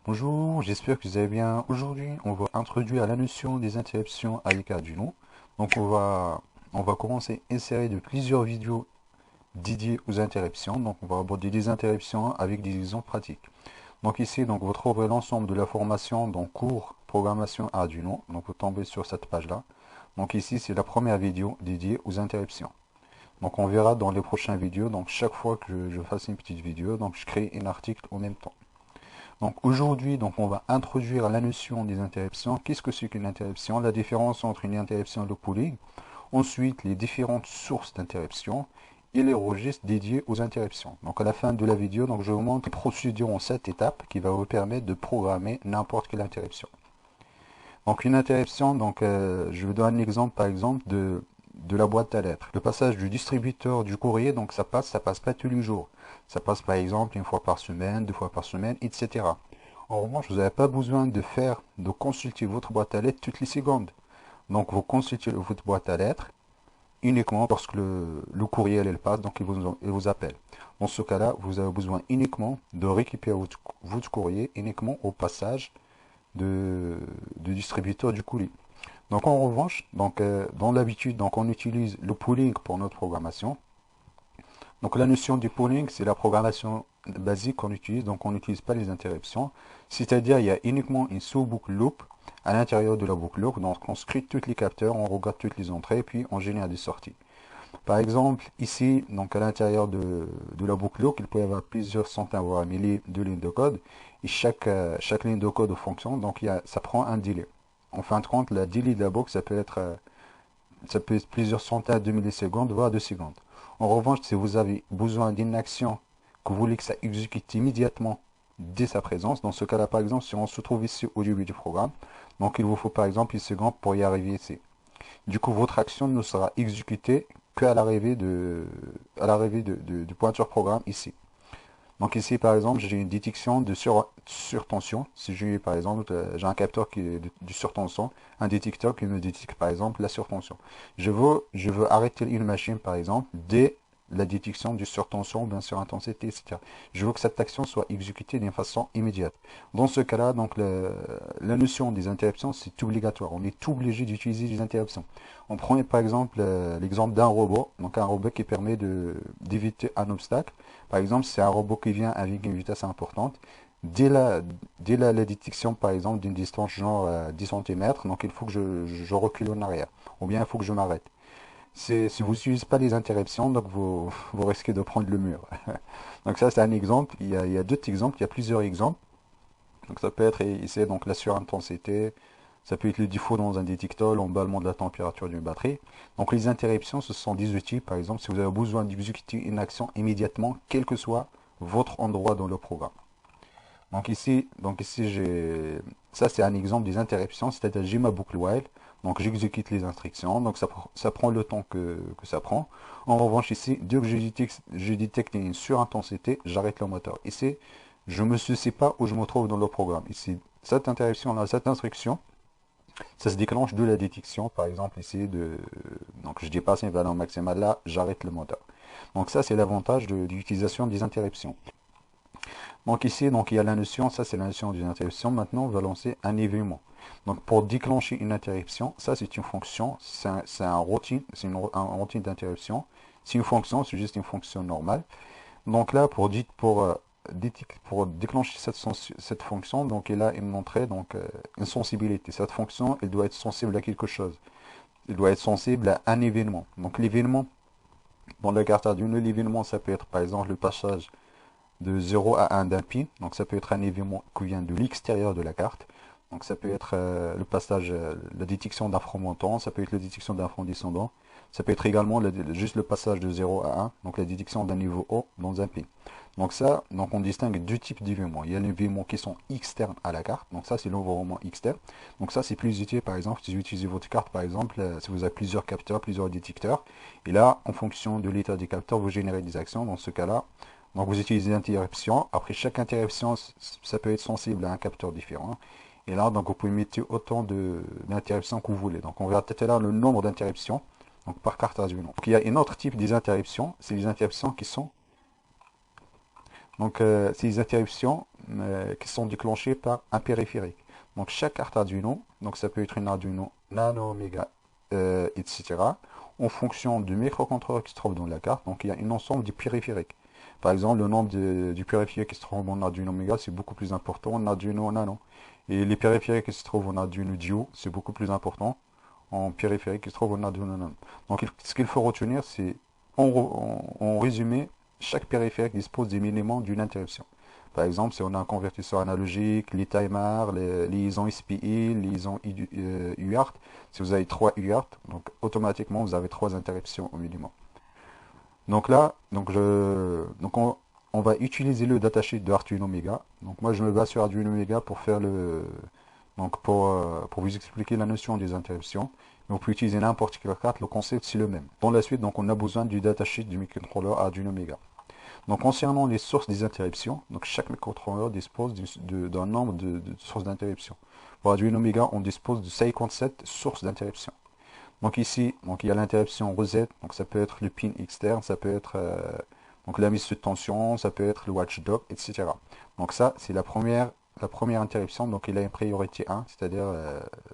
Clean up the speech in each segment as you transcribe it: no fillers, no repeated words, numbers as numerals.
Bonjour, j'espère que vous allez bien. Aujourd'hui, on va introduire la notion des interruptions avec Arduino. Donc, on va commencer une série de plusieurs vidéos dédiées aux interruptions. Donc, on va aborder les interruptions avec des exemples pratiques. Donc, ici, donc, vous trouverez l'ensemble de la formation dans cours programmation Arduino. Donc, vous tombez sur cette page-là. Donc, ici, c'est la première vidéo dédiée aux interruptions. Donc, on verra dans les prochaines vidéos. Donc, chaque fois que je fasse une petite vidéo, donc, je crée un article en même temps. Donc aujourd'hui, donc on va introduire la notion des interruptions. Qu'est-ce que c'est qu'une interruption? La différence entre une interruption et le pooling. Ensuite, les différentes sources d'interruption et les registres dédiés aux interruptions. Donc à la fin de la vidéo, donc je vous montre une procédure en 7 étapes qui va vous permettre de programmer n'importe quelle interruption. Donc une interruption, donc je vous donne un exemple par exemple de la boîte à lettres. Le passage du distributeur du courrier, donc ça passe pas tous les jours. Ça passe par exemple une fois par semaine, deux fois par semaine, etc. En revanche, vous n'avez pas besoin de consulter votre boîte à lettres toutes les secondes. Donc vous consultez votre boîte à lettres uniquement lorsque le courriel elle passe, donc il vous appelle. Dans ce cas-là, vous avez besoin uniquement de récupérer votre courrier uniquement au passage de distributeur du courrier. Donc en revanche, donc, dans l'habitude, donc on utilise le pooling pour notre programmation. Donc la notion du pooling, c'est la programmation basique qu'on utilise, donc on n'utilise pas les interruptions. C'est-à-dire il y a uniquement une sous-boucle loop à l'intérieur de la boucle loop, donc on script tous les capteurs, on regarde toutes les entrées, puis on génère des sorties. Par exemple, ici, donc à l'intérieur de la boucle loop, il peut y avoir plusieurs centaines, voire milliers de lignes de code, et chaque ligne de code fonctionne, donc ça prend un délai. En fin de compte, la délai de la boucle, ça peut être plusieurs centaines de millisecondes, voire 2 secondes. En revanche, si vous avez besoin d'une action que vous voulez que ça exécute immédiatement dès sa présence, dans ce cas-là, par exemple, si on se trouve ici au début du programme, donc il vous faut par exemple 1 seconde pour y arriver ici. Du coup, votre action ne sera exécutée qu'à l'arrivée du pointeur programme ici. Donc ici, par exemple, j'ai une détection de surtension. Si j'ai, par exemple, j'ai un capteur qui est du surtension, un détecteur qui me détecte, par exemple, la surtension. Je veux arrêter une machine, par exemple, dès la détection du surtension, bien sûr, intensité, etc. Je veux que cette action soit exécutée d'une façon immédiate. Dans ce cas-là, donc, la notion des interruptions, c'est obligatoire. On est obligé d'utiliser les interruptions. On prend, par exemple, l'exemple d'un robot, donc un robot qui permet d'éviter un obstacle. Par exemple, c'est un robot qui vient avec une vitesse importante. Dès la détection, par exemple, d'une distance genre 10 cm, donc il faut que je recule en arrière. Ou bien il faut que je m'arrête. Si vous n'utilisez pas les interruptions, donc vous risquez de prendre le mur. Donc ça, c'est un exemple. Il y a d'autres exemples, il y a plusieurs exemples. Donc ça peut être ici donc la surintensité, ça peut être le défaut dans un détecteur, l'emballement de la température d'une batterie. Donc les interruptions, ce sont des outils, par exemple, si vous avez besoin d'exécuter une action immédiatement, quel que soit votre endroit dans le programme. Donc ici ça c'est un exemple des interruptions, c'est-à-dire j'ai ma boucle while, donc j'exécute les instructions, donc ça prend le temps que ça prend. En revanche ici, dès que je détecte une surintensité, j'arrête le moteur. Ici, je ne me soucie pas où je me trouve dans le programme. Ici, cette interruption-là, cette instruction, ça se déclenche de la détection, par exemple ici, donc je dépasse une valeur maximale là, j'arrête le moteur. Donc ça c'est l'avantage de l'utilisation des interruptions. Donc ici, donc il y a la notion, ça c'est la notion d'une interruption. Maintenant, on va lancer un événement. Donc pour déclencher une interruption, ça c'est une fonction, c'est un routine, un routine d'interruption. C'est une fonction, c'est juste une fonction normale. Donc là, pour déclencher cette fonction, donc il a une entrée, donc une sensibilité. Cette fonction, elle doit être sensible à quelque chose. Elle doit être sensible à un événement. Donc l'événement, dans la carte Arduino, l'événement, ça peut être par exemple le passage de 0 à 1 d'un pin. Donc ça peut être un événement qui vient de l'extérieur de la carte. Donc ça peut être le passage, la détection d'un front montant, ça peut être la détection d'un front descendant. Ça peut être également juste le passage de 0 à 1, donc la détection d'un niveau haut dans un pin. Donc on distingue deux types d'événements. Il y a les événements qui sont externes à la carte, donc ça c'est l'environnement externe. Donc ça c'est plus utile par exemple si vous utilisez votre carte par exemple, si vous avez plusieurs capteurs, plusieurs détecteurs. Et là, en fonction de l'état des capteurs, vous générez des actions. Dans ce cas-là, donc vous utilisez l'interruption. Après chaque interruption, ça peut être sensible à un capteur différent. Et là, donc vous pouvez mettre autant d'interruptions que vous voulez. Donc on verra tout à l'heure le nombre d'interruptions donc par carte Arduino. Donc il y a un autre type des interruptions, c'est les interruptions qui sont Donc, c'est des interruptions qui sont déclenchées par un périphérique. Donc, chaque carte Arduino, donc ça peut être une Arduino Nano, Mega, etc. En fonction du microcontrôleur qui se trouve dans la carte, donc il y a un ensemble de périphériques. Par exemple, le nombre du périphérique qui se trouve en Arduino Mega, c'est beaucoup plus important en Arduino Nano. Et les périphériques qui se trouvent en Arduino Duo, c'est beaucoup plus important en périphérique qui se trouve en Arduino Nano. Donc, ce qu'il faut retenir, c'est en résumé, chaque périphérique dispose des éléments d'une interruption. Par exemple, si on a un convertisseur analogique, les timers, les liaisons SPI, les liaisons UART, si vous avez 3 UART, donc automatiquement vous avez 3 interruptions au minimum. Donc là, on va utiliser le datasheet de Arduino Mega. Donc moi je me base sur Arduino Mega pour faire pour vous expliquer la notion des interruptions. Mais on peut utiliser n'importe quelle carte, le concept c'est le même. Dans la suite, donc on a besoin du datasheet du microcontrôleur Arduino Mega. Donc concernant les sources des interruptions, donc chaque microcontrôleur dispose d'un nombre de sources d'interruption. Pour Arduino Mega, on dispose de 57 sources d'interruption. Donc ici, donc il y a l'interruption reset, donc ça peut être le pin externe, ça peut être donc la mise sous tension, ça peut être le watchdog, etc. Donc ça, c'est la première interruption, donc il a une priorité 1, c'est-à-dire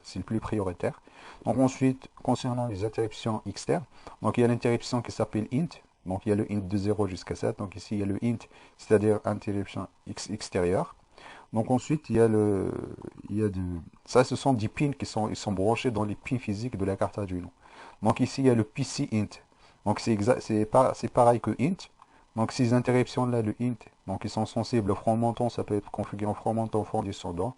c'est le plus prioritaire. Donc ensuite, concernant les interruptions externes, donc il y a l'interruption qui s'appelle int, donc il y a le int de 0 jusqu'à 7, donc ici il y a le int, c'est-à-dire interruption extérieure. Donc ensuite, ça, ce sont des pins ils sont branchés dans les pins physiques de la carte Arduino. Donc ici, il y a le PC int. Donc c'est pareil que int. Donc ces interruptions-là, le int, donc ils sont sensibles au front montant, ça peut être configuré en front montant, front descendant,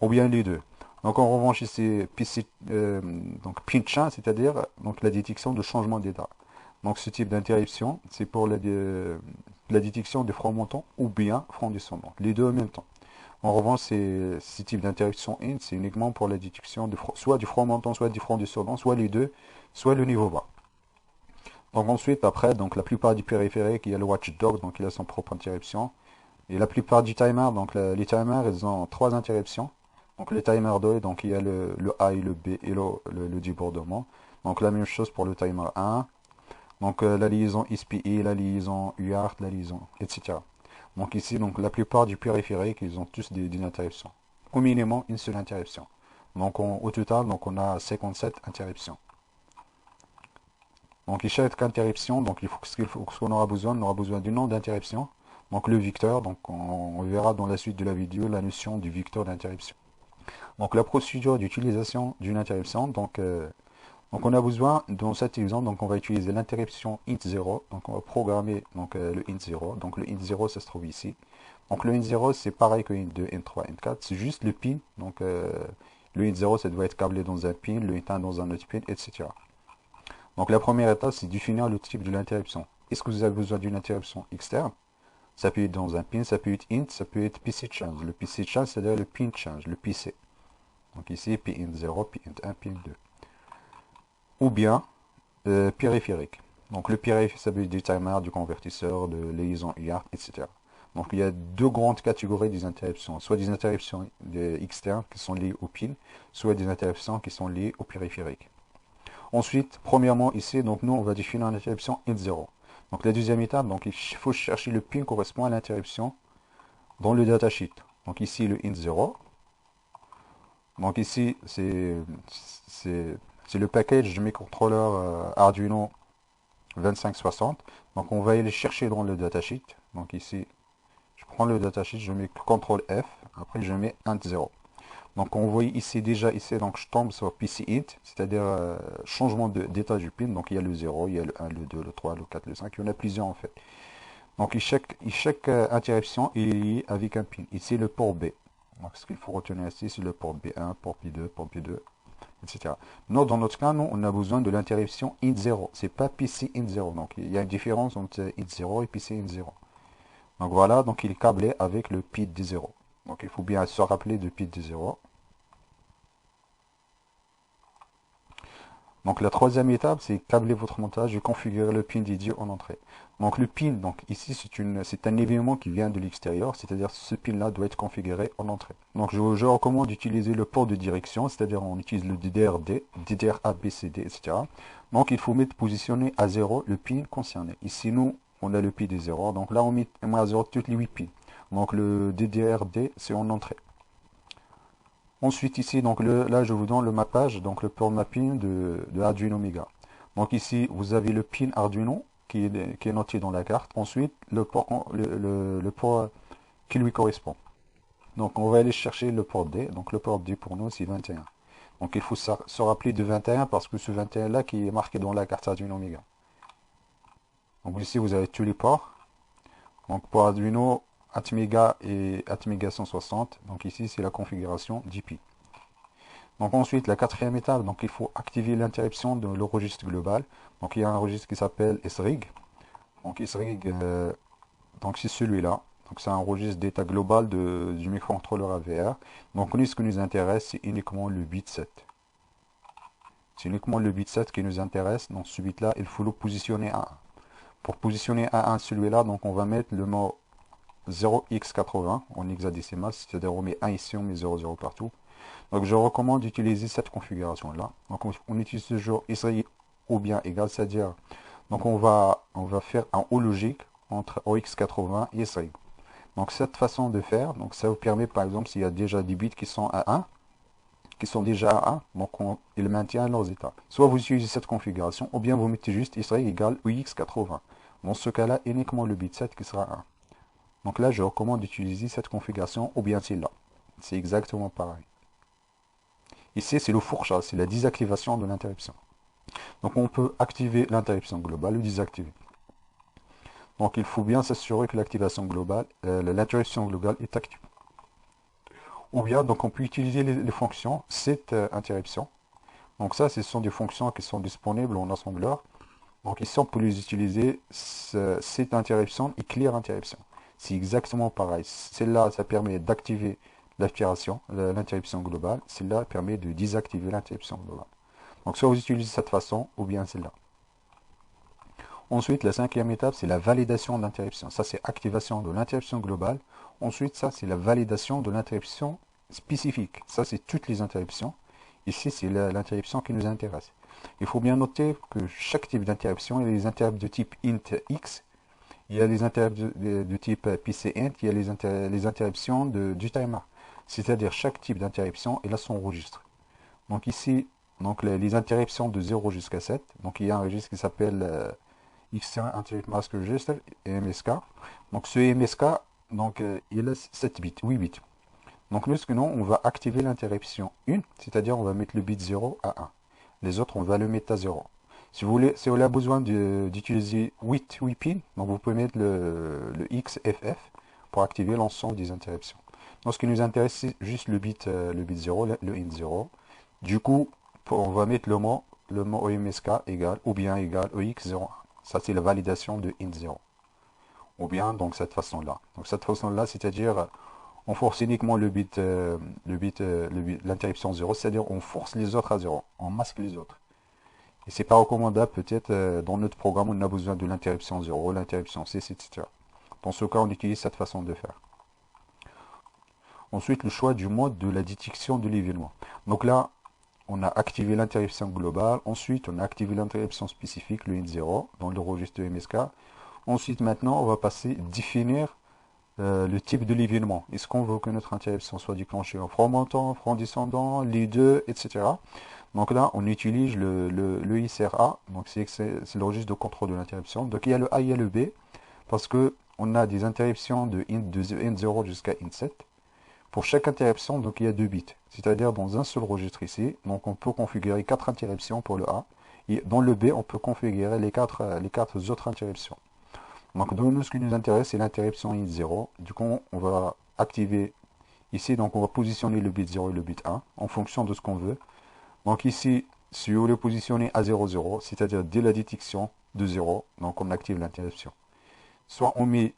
ou bien les deux. Donc en revanche, ici, PC, donc pin chain, c'est-à-dire donc la détection de changement d'état. Donc ce type d'interruption, c'est pour la détection de front montant ou bien front descendant, les deux en même temps. En revanche, ces types d'interruption int, c'est uniquement pour la détection soit du front montant, soit du front descendant, soit les deux, soit le niveau bas. Donc ensuite, après, donc la plupart du périphérique, il y a le watchdog, donc il a son propre interruption. Et la plupart du timer, donc les timers, ils ont 3 interruptions. Donc le timer 2, donc il y a le A et le B et le débordement. Donc la même chose pour le timer 1. Donc la liaison SPI, la liaison UART, la liaison, etc. Donc ici, donc la plupart du périphérique, ils ont tous des interruptions. Au minimum, une seule interruption. Donc au total, donc on a 57 interruptions. Donc chaque interruption, donc ce qu'on aura besoin, on aura besoin du nom d'interruption. Donc le vecteur, donc on verra dans la suite de la vidéo la notion du vecteur d'interruption. Donc la procédure d'utilisation d'une interruption, donc on a besoin, dans cet exemple, donc on va utiliser l'interruption int0. Donc on va programmer donc, le int0. Donc le int0, ça se trouve ici. Donc le int0, c'est pareil que int2, int3, int4. C'est juste le pin. Donc le int0, ça doit être câblé dans un pin, le int1 dans un autre pin, etc. Donc la première étape, c'est définir le type de l'interruption. Est-ce que vous avez besoin d'une interruption externe? Ça peut être dans un pin, ça peut être int, ça peut être PC change. Le PC change, c'est-à-dire le pin change, le PC. Donc ici, pin0, pin1, pin2. Ou bien périphérique. Donc le périphérique, ça veut dire du timer, du convertisseur, de liaison UART, etc. Donc il y a deux grandes catégories des interruptions. Soit des interruptions externes qui sont liées au pin, soit des interruptions qui sont liées au périphérique. Ensuite, premièrement ici, donc nous on va définir une interruption int0. Donc la deuxième étape, donc il faut chercher le pin correspond à l'interruption dans le datasheet. Donc ici le int0. Donc ici c'est le package du microcontrôleur Arduino 2560. Donc on va aller chercher dans le datasheet. Donc ici, je prends le datasheet, je mets CTRL F, après je mets int0. Donc on voit ici déjà, donc je tombe sur PC int, c'est-à-dire changement d'état du pin. Donc il y a le 0, il y a le 1, le 2, le 3, le 4, le 5, il y en a plusieurs en fait. Donc chaque interruption est liée avec un pin. Ici le port B. Donc ce qu'il faut retenir ici, c'est le port B1, port P2, port P2, etc. Nous, dans notre cas, nous, on a besoin de l'interruption int0. C'est pas PC int0. Donc il y a une différence entre int0 et PC int0. Donc voilà, donc il est câblé avec le PID de 0. Donc il faut bien se rappeler de PID de 0. Donc la troisième étape, c'est câbler votre montage et configurer le pin dédié en entrée. Donc le pin, donc ici c'est un événement qui vient de l'extérieur, c'est-à-dire ce pin là doit être configuré en entrée. Donc je recommande d'utiliser le port de direction, c'est-à-dire on utilise le DDRD, DDR ABCD, etc. Donc il faut mettre positionné à 0 le pin concerné. Ici nous, on a le pin des 0. Donc là, on met à 0 toutes les 8 pins. Donc le DDRD, c'est en entrée. Ensuite ici, donc là je vous donne le mappage, donc le port mapping de Arduino Mega. Donc ici, vous avez le pin Arduino qui est noté dans la carte. Ensuite, le port qui lui correspond. Donc on va aller chercher le port D. Donc le port D pour nous, c'est 21. Donc il faut se rappeler de 21 parce que ce 21 là qui est marqué dans la carte Arduino Mega. Donc ici, vous avez tous les ports. Donc pour Arduino, Atmega et Atmega 160. Donc ici, c'est la configuration d'IP. Donc ensuite, la quatrième étape, donc il faut activer l'interruption de le registre global. Donc il y a un registre qui s'appelle SRIG. Donc SRIG, donc c'est celui-là. Donc c'est un registre d'état global du microcontrôleur AVR. Donc nous, ce qui nous intéresse, c'est uniquement le bit 7. C'est uniquement le bit 7 qui nous intéresse. Donc ce bit-là, il faut le positionner à 1. Pour positionner à 1 celui-là, donc on va mettre le mot 0x80 en hexadécimal, c'est-à-dire on met 1 ici, on met 00 partout. Donc je recommande d'utiliser cette configuration-là. Donc on utilise toujours SRI ou bien égal, c'est-à-dire donc on va faire un haut logique entre OX80 et SRI. Donc cette façon de faire, donc ça vous permet par exemple s'il y a déjà des bits qui sont à 1, qui sont déjà à 1, donc ils maintiennent leurs états. Soit vous utilisez cette configuration, ou bien vous mettez juste SRI égale OX80. Dans ce cas-là, uniquement le bit 7 qui sera 1. Donc là, je recommande d'utiliser cette configuration ou bien celle-là. C'est exactement pareil. Ici, c'est le fourchage, c'est la désactivation de l'interruption. Donc on peut activer l'interruption globale ou désactiver. Donc il faut bien s'assurer que l'activation globale, l'interruption globale est active. Ou bien, donc on peut utiliser les fonctions cette interruption. Donc ça, ce sont des fonctions qui sont disponibles en assembleur. Donc ici, on peut les utiliser cette interruption et clear interruption. C'est exactement pareil. Celle-là, ça permet d'activer l'interruption globale. Celle-là permet de désactiver l'interruption globale. Donc soit vous utilisez cette façon, ou bien celle-là. Ensuite, la cinquième étape, c'est la validation de l'interruption. Ça, c'est activation de l'interruption globale. Ensuite, ça, c'est la validation de l'interruption spécifique. Ça, c'est toutes les interruptions. Ici, c'est l'interruption qui nous intéresse. Il faut bien noter que chaque type d'interruption, il y a les interrupts de type int_x, il y a les interrupts de type pcint, il y a les interruptions du timer. C'est-à-dire chaque type d'interruption, il a son registre. Donc ici, donc les interruptions de 0 jusqu'à 7. Donc il y a un registre qui s'appelle X1 Interrupt Mask Register, MSK. Donc ce MSK, donc il a 7 bits, 8 bits. Donc lorsque non, on va activer l'interruption 1, c'est-à-dire on va mettre le bit 0 à 1. Les autres, on va le mettre à 0. Si vous voulez, si vous avez besoin d'utiliser 8 pins, donc vous pouvez mettre le XFF pour activer l'ensemble des interruptions. Donc ce qui nous intéresse, c'est juste le bit 0, le int 0. Du coup, on va mettre le mot OMSK égale ou bien égal EX01. Ça, c'est la validation de int 0. Ou bien, donc, cette façon-là. Donc, cette façon-là, c'est-à-dire, on force uniquement l'interruption 0, c'est-à-dire, on force les autres à 0. On masque les autres. Et c'est pas recommandable, peut-être, dans notre programme, on a besoin de l'interruption 0, l'interruption 6, etc. Dans ce cas, on utilise cette façon de faire. Ensuite, le choix du mode de la détection de l'événement. Donc là, on a activé l'interruption globale. Ensuite, on a activé l'interruption spécifique, le int0, dans le registre de MSK. Ensuite, maintenant, on va passer définir le type de l'événement. Est-ce qu'on veut que notre interruption soit déclenchée en front montant, front descendant, les deux, etc. Donc là, on utilise le ISRA. Donc c'est le registre de contrôle de l'interruption. Donc il y a le A, il y a le B, parce que on a des interruptions de int0 jusqu'à int7. Pour chaque interruption, donc il y a 2 bits. C'est-à-dire dans un seul registre ici, donc on peut configurer 4 interruptions pour le A. Et dans le B, on peut configurer les 4 autres interruptions. Donc dans nous, ce qui nous intéresse, c'est l'interruption int0. Du coup, on va activer ici, donc on va positionner le bit 0 et le bit 1 en fonction de ce qu'on veut. Donc ici, si vous le positionnez à 0, 0, c'est-à-dire dès la détection de 0, donc on active l'interruption. Soit on met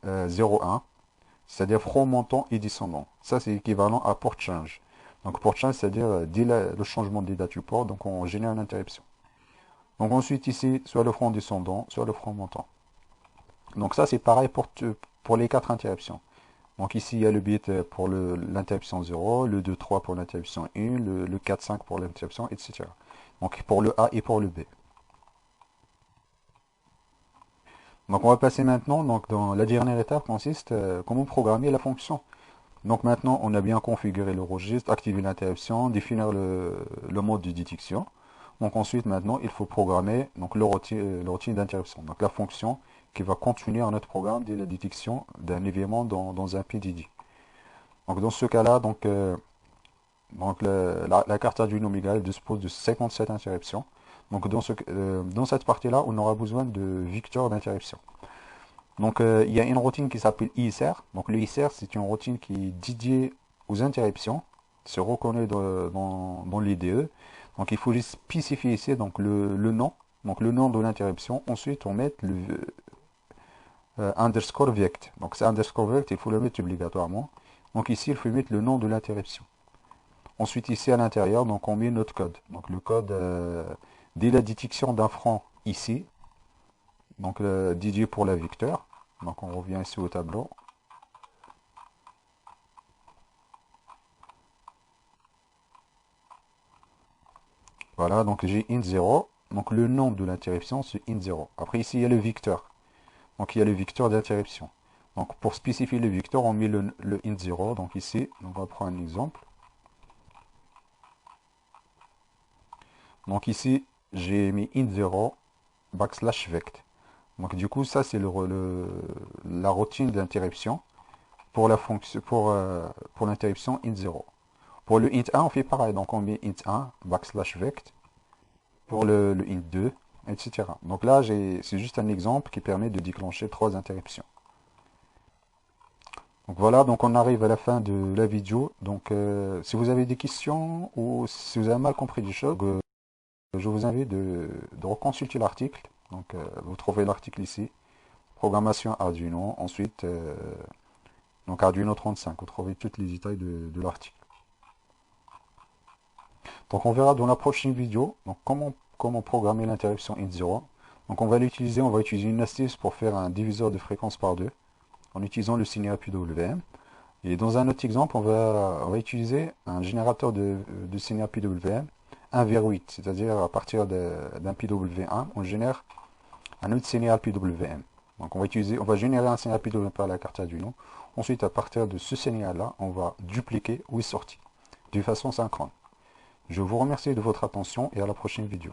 0, 1, c'est-à-dire front montant et descendant. Ça, c'est équivalent à port change. Donc port change, c'est-à-dire dès le changement des dates du port, donc on génère une interruption. Donc ensuite ici, soit le front descendant, soit le front montant. Donc ça, c'est pareil pour les 4 interruptions. Donc ici, il y a le bit pour l'interruption 0, le 2, 3 pour l'interruption 1, le 4, 5 pour l'interruption, etc. Donc pour le A et pour le B. Donc on va passer maintenant, donc dans la dernière étape consiste comment programmer la fonction. Donc maintenant on a bien configuré le registre, activer l'interruption, définir le mode de détection. Donc ensuite maintenant il faut programmer donc le routine d'interruption, donc la fonction qui va continuer à notre programme dès la détection d'un événement dans un PDD. Donc dans ce cas-là, donc la carte Arduino Mega elle dispose de 57 interruptions. Donc dans cette partie-là, on aura besoin de vecteurs d'interruption. Donc il y a une routine qui s'appelle ISR. Donc le ISR, c'est une routine qui est dédiée aux interruptions. Se reconnaît dans l'IDE. Donc il faut juste spécifier ici donc le nom. Donc le nom de l'interruption. Ensuite on met le underscore vect. Donc c'est underscore vect, il faut le mettre obligatoirement. Donc ici il faut mettre le nom de l'interruption. Ensuite ici à l'intérieur, donc on met notre code. Donc le code dès la détection d'un franc ici. Donc dédié pour la vecteur. Donc on revient ici au tableau. Voilà, donc j'ai int 0. Donc le nom de l'interruption c'est int 0. Après ici il y a le vecteur. Donc il y a le vecteur d'interruption. Donc pour spécifier le vecteur, on met le int 0. Donc ici, on va prendre un exemple. Donc ici, j'ai mis int 0 backslash vect. Donc du coup, ça c'est la routine d'interruption pour la fonction pour l'interruption int 0. Pour le int 1, on fait pareil. Donc on met int 1 backslash vect pour le int 2, etc. Donc là, c'est juste un exemple qui permet de déclencher 3 interruptions. Donc voilà, donc on arrive à la fin de la vidéo. Donc si vous avez des questions ou si vous avez mal compris des choses, je vous invite de reconsulter l'article. Donc vous trouvez l'article ici. Programmation Arduino. Ensuite, donc Arduino 35. Vous trouvez tous les détails de l'article. Donc on verra dans la prochaine vidéo donc comment programmer l'interruption int0. Donc on va utiliser une astuce pour faire un diviseur de fréquence par 2 en utilisant le signal PWM. Et dans un autre exemple, on va utiliser un générateur de signal PWM 1 vers 8, c'est-à-dire à partir d'un PWM1, on génère un autre signal PWM. Donc on va générer un signal PWM par la carte Arduino. Ensuite, à partir de ce signal-là, on va dupliquer où est sorti, de façon synchrone. Je vous remercie de votre attention et à la prochaine vidéo.